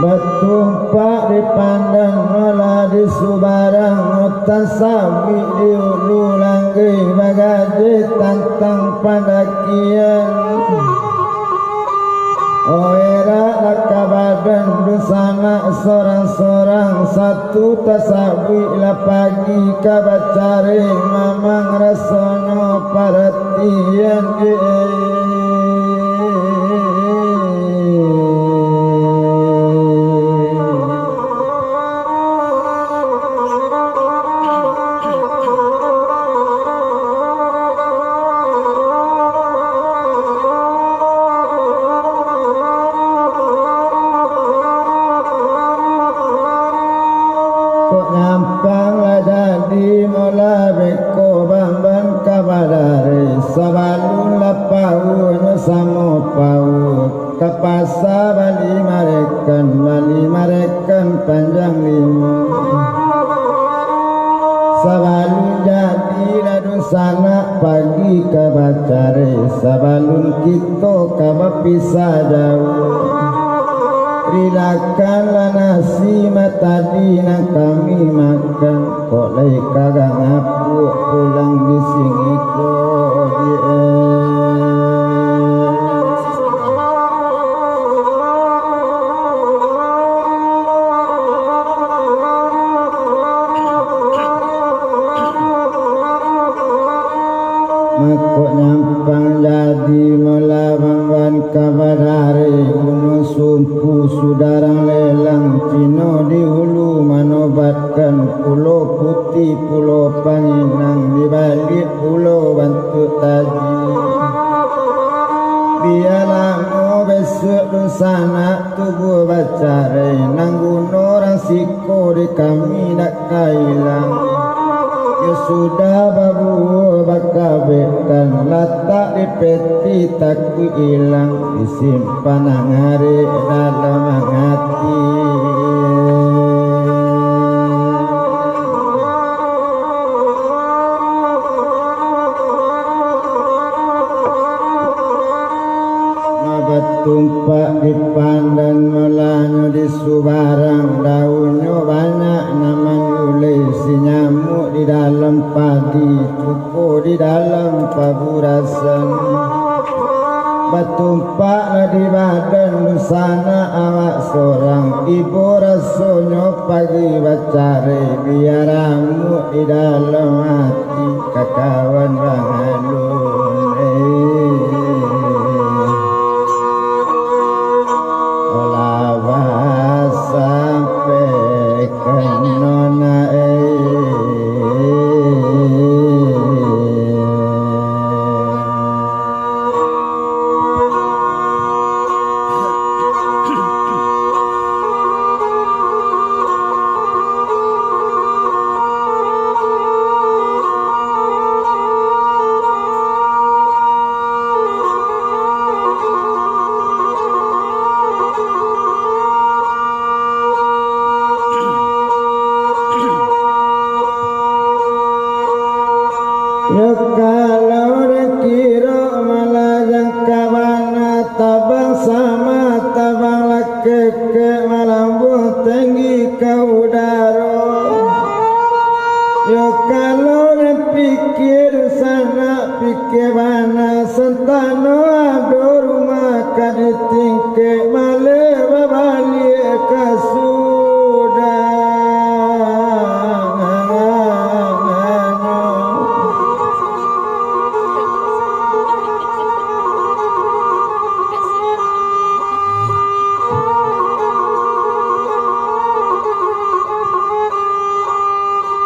Bertumpak di pandang nola di subarang mutasawi di ulu langgai bagaji tantang pandakian Oera lakabadan bersama sorang-sorang satu tasawi la pagi kabacari mamang rasono perhatian sabalun lapau samo pau kapasa bali marekan panjang lima sabalun jadi ladun sana pagi kabacare sabalun kito kabapisa jauh rilakanlah nasi matadi na kami makan kok lai kagang apu pulang di sini kok makok nyampang jadi melawan kabadari uno sumpu sudarang lelang cino di hulu manobatkan pulau putih pulau panginang di balik pulau bantu taji biarlah mau besok sana tubuh bacare nanggun orang siko di kami dak kailang Ya sudah babu bakabekan letak di peti takut hilang disimpan ngari dalam hati. Tumpak di pandan melanyo di subarang daunnya banyak namanya si nyamuk di dalam padi cukup di dalam paburasan batumpak di badan lusana awak seorang ibu rasanya pagi bacare biar ramuk di dalam hati kakawan rangalun sampai kenona ya kalau kira malah yang kawana tabang sama tabang laki ke malam buh tinggi ke udara ya kalau pikir sana pikir mana sentano ada rumah kaditingke malah babalik ke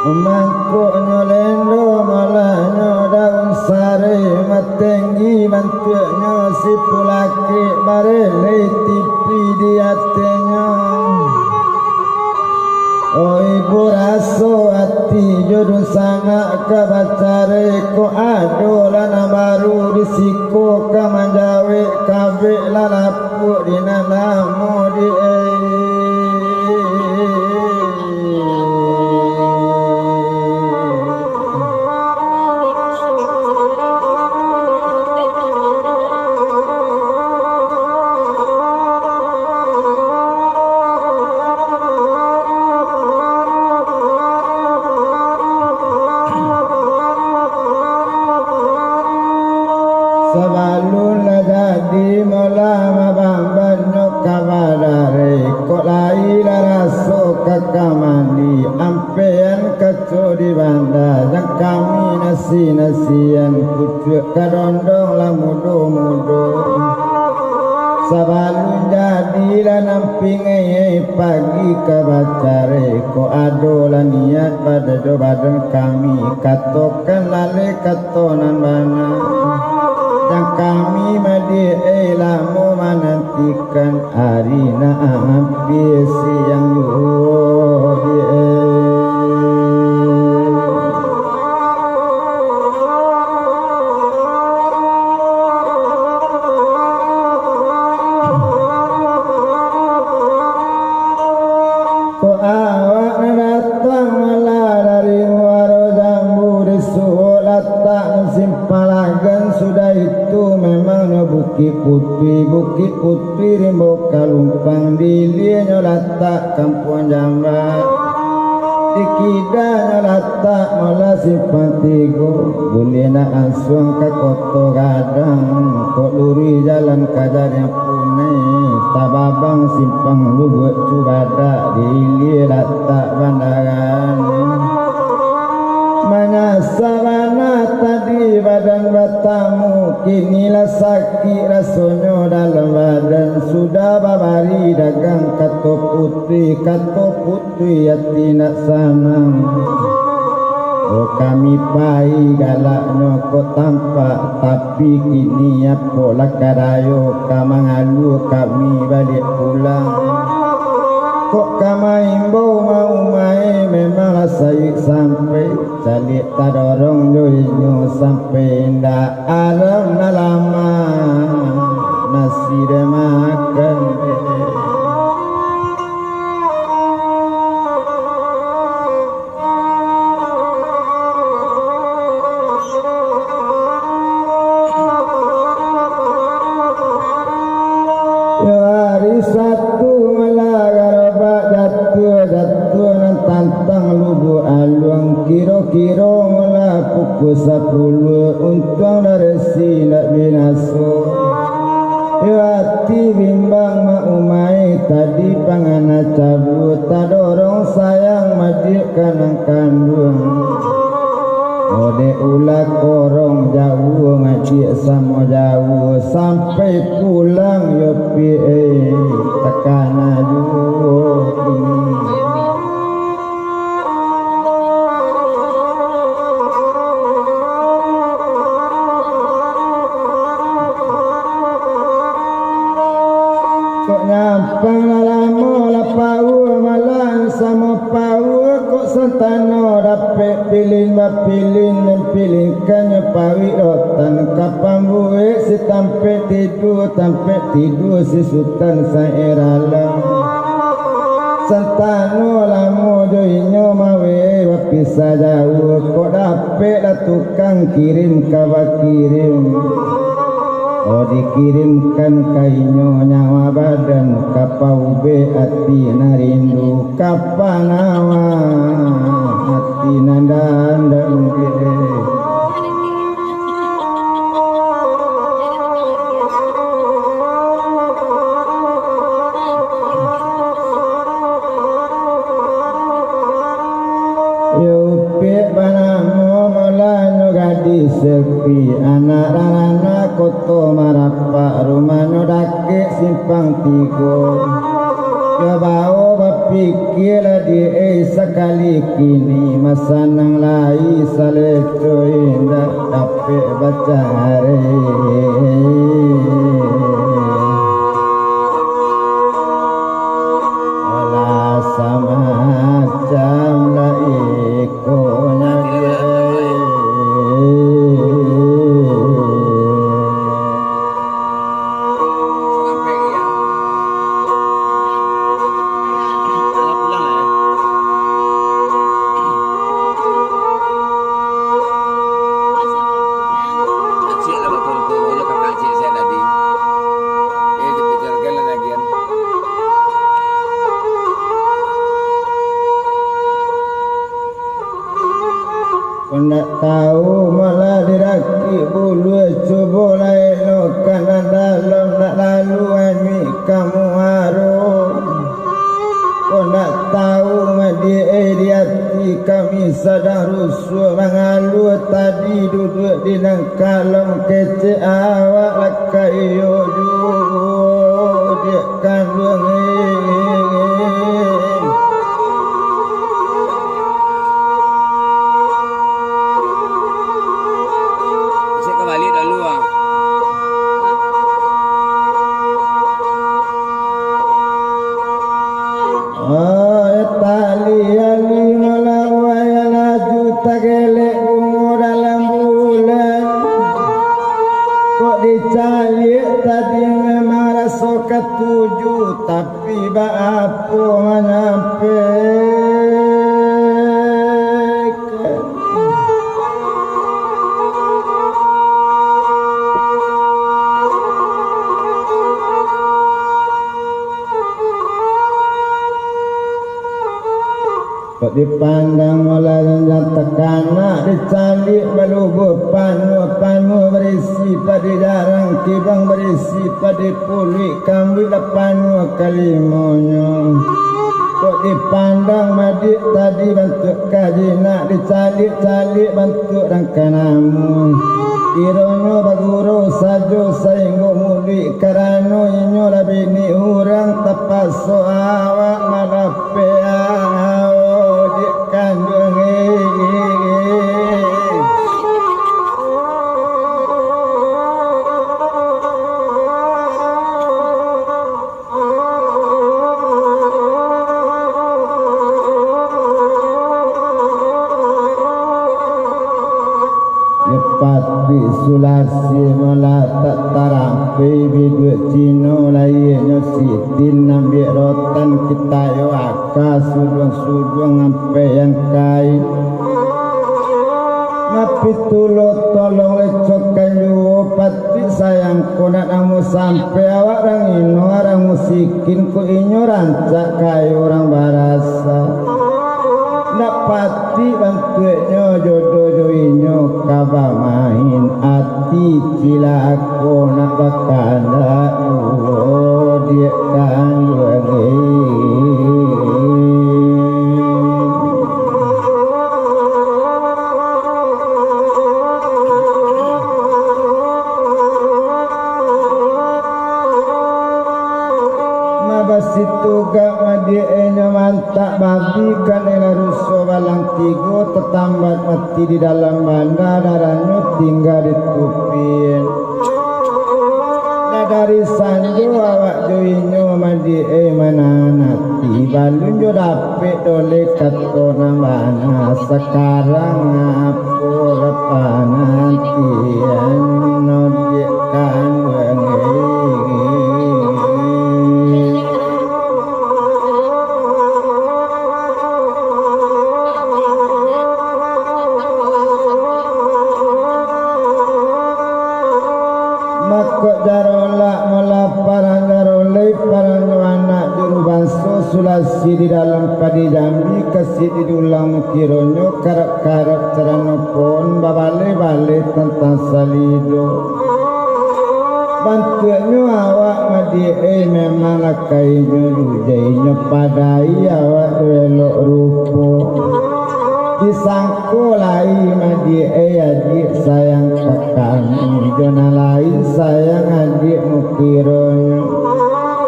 mangkuk nyolendo malahnya daun sari matenggi bantunya si pulaki barele tipi di hatinya oh ibu raso hati jodoh sangat kabacare ko ado lana baru risiko kamanjawe kabe lalapu di nanamu di Sabalun jadi mulama bambanyo kawadare kok lai laraso kakamandi ampean kaco di banda yang kami nasi-nasian pucuk kadondong la mudo-mudo sabalun jadi nampingai pagi kabacare kok ado la niat pada jobadan kami katokan lale katonan bana yang kami madi lamo menantikan hari naampi siang yuhudi ko awak datang malah dari waro jambu disulat simpalagan sudah itu memang bukit putih rimbo kalumpang dilianya letak kampung jamba dikidanya letak malah simpatigo boleh nak asuang ke koto gadang kok luri jalan kadar yang punai tababang simpang lu buat cubada dilia letak bandaran Manasabana tadi badan batamu kinilah sakit rasanya dalam badan sudah babari dagang kato putih hati nak sanang oh kami pai galaknya kok tampak tapi kini apa lakadayo kamangalu kami balik pulang kok kamai imbau mau mai memanglah saya sampai calik tadorong nyo sampai ndak alam lama nasi dia makan hari satu jatuh nan tantang lubu aluang kiro-kiro mula pukul 10 untung dari sinak binaso hati bimbang maumai tadi pangana cabut tadorong sayang madik kanang kandung ode ulah korong jauh ngacik sama jauh sampai pulang yopi tekana jauh ini kok nyampang lama lapau malang sama pau kok sentano dapet pilih dan pilihkan nyepawi rotan kapan buik si tampe tidur si sultan sairalang sentano lamo joinyo mawe wapisa jauh kok dapet lah tukang kirim kawa kirim oh dikirimkan kainyo nyawa badan kapau be hati narindu kapanawa hati nandang Yupi banamo mulano gadis sepi anak-anak koto marapa rumahnya dake simpang tigo ya bau berpikir di sekali kini masa nang lai saleto indah dapat baca hari olah sama jam lah ikonya nak tahu malah diraki bulu coba lain kanan dalam nak lalu ami kamu harum kau nak tahu madi di hati kami sadar rusuh mengalu tadi duduk di nangkalam kece awak lakai yoju dia kandung tadi memang rasa ketujuh tapi apa nyampe kok dipandang oleh yang tekanak dicalik belubuh panu berisi pada jarang kibang berisi pada pulih kambing panu kalimonyo kok dipandang madik tadi bentuk kaji nak dicalik bentuk rangkanamu ironyo baguro sajo sainggo muli karano inyo labini urang tapaso awak malape kandung adiknya Sidin nambil rotan kita yo aka suduang ngampe yang kain Napi tulo tolong lecok kayu pati sayang nak namu sampai awak orang ino orang musikin ku inyo rancak kayu orang barasa nak pati bantunya jodoh joinyo kaba main hati cila aku nak bakanda dia kan situ gak madienya mantak babi kan ela ruso balang tigo tetambat mati di dalam banda darahnya tinggal ditupin nah dari sanjo awak joinyo madie mana nati balunjo dapet dole katona mana sekarang aku lepanantian nodikan sulasi di dalam padi jambi kasih di dulang kironyo karap-karap ceranopon babale-bale tentang salido bantuannya awak madie memang lakainya rujainya padai awak welok rupo disangko lai madie adik sayang kakami jona lai sayang adik mukironyo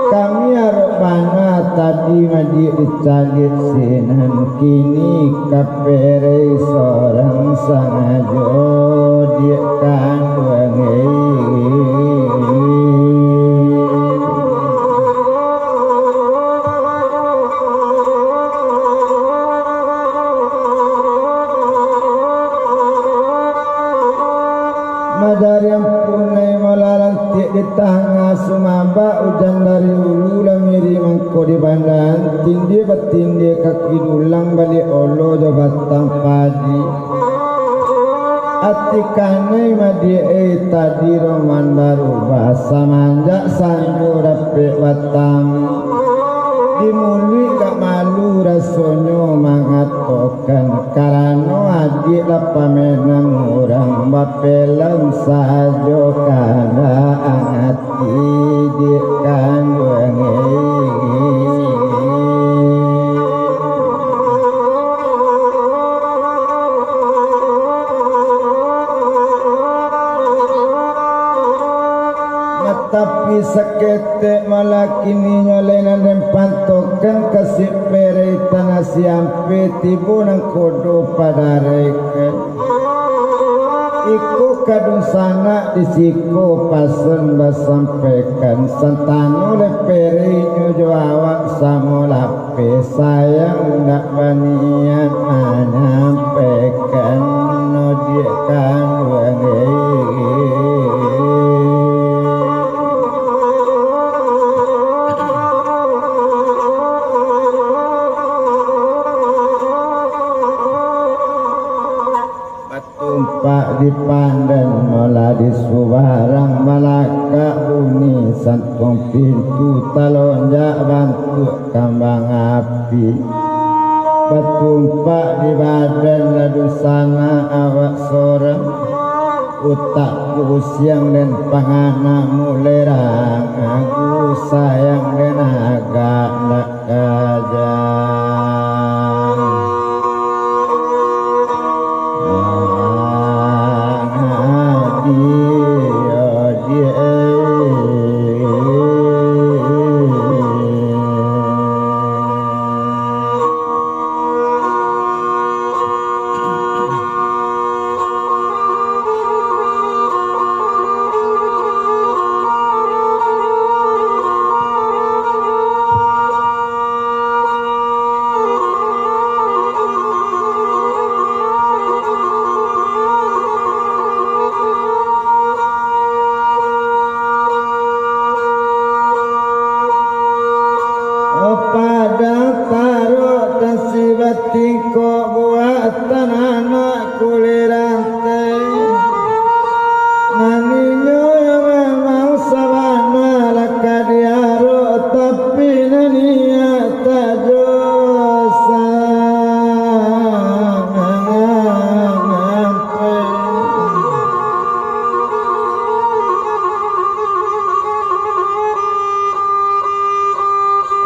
kami harap mana tadi madi dicalit sinan kini kapere seorang sangajo dia kan madari yang punai malarang tiak di tangga sumaba hujan dari hulu lamiri mangko di bandan tindih batindih kaki dulang balik olo jabatang padi atikanai madi tadi roman baru bahasa manjak sanju rapik batang dimuli gak malu rasonyo mangatokan karano adik lapamenan orang bapelam sajo kana angati dikan wengi tapi sakete malah kini nyolenan dan pantokan kasih pere tanah siampe tibu nang kodo pada reken iku kadung sana disiko pasen basampaikan santano le pere nyojo awak samolape sayang ndak banian menyampaikan nodikan wengi Pak dipandan malah disubarang malaka uni santong pintu talonjak bantu kambang api batumpak di badan ladu sana awak sorang utak ku siang dan pangana mulerang aku sayang dan agak nak kajang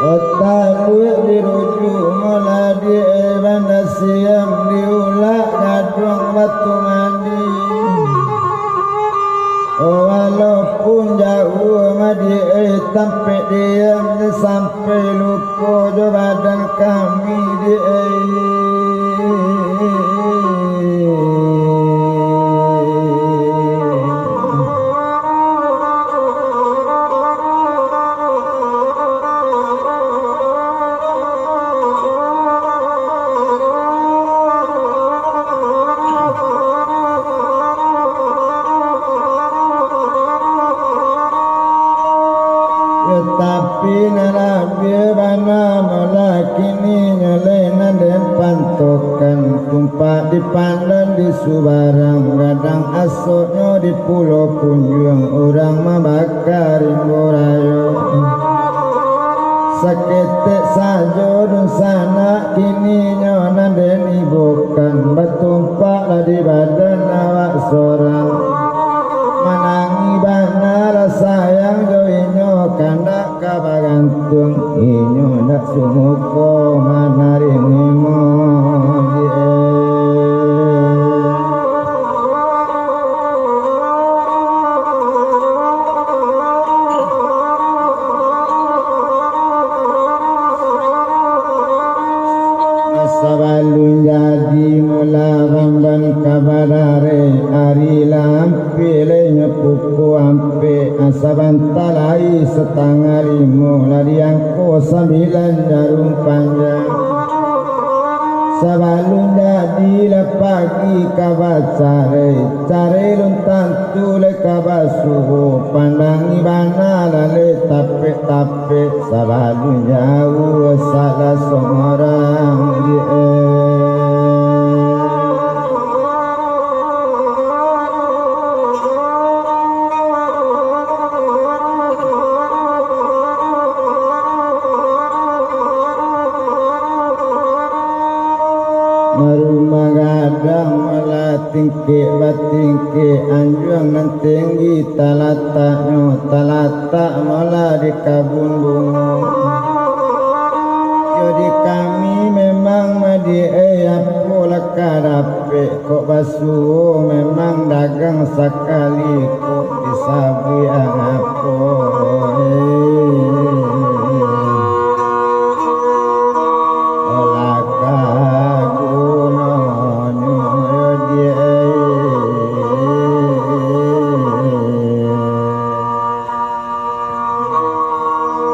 otak duit dirujuk mula di bandar siam diulak gadung batu mandi. Walaupun jauh madi sampai diam sampai lupa jo badan kami di tapi narabi bana melakini nyolena dan pantokan tumpak di pandan di subarang gadang asoknya di pulau kunjung orang membakar imborayo saketek sajo dun sana kini nyona den ibukan batumpak lah di badan awak sorang manangi bana rasa yang joinyo kandak kabagantung inyo ndak sumuko manari mimo sabalun jadi mula bamban kabarare ari lampi lenya puku ampe asaban talai setengah limo lari angko 9 jarum panjang sabalun jadi la pagi kabacare care luntan tule kabasuhu pandangi bana lale tape sabalun jauh salah seorang di marumah gadang malah tingke batingke anjuang nan tinggi talata malah di kabun bunga jadi kami memang madi pola kadape kok basuh memang dagang sekali kok disabui apa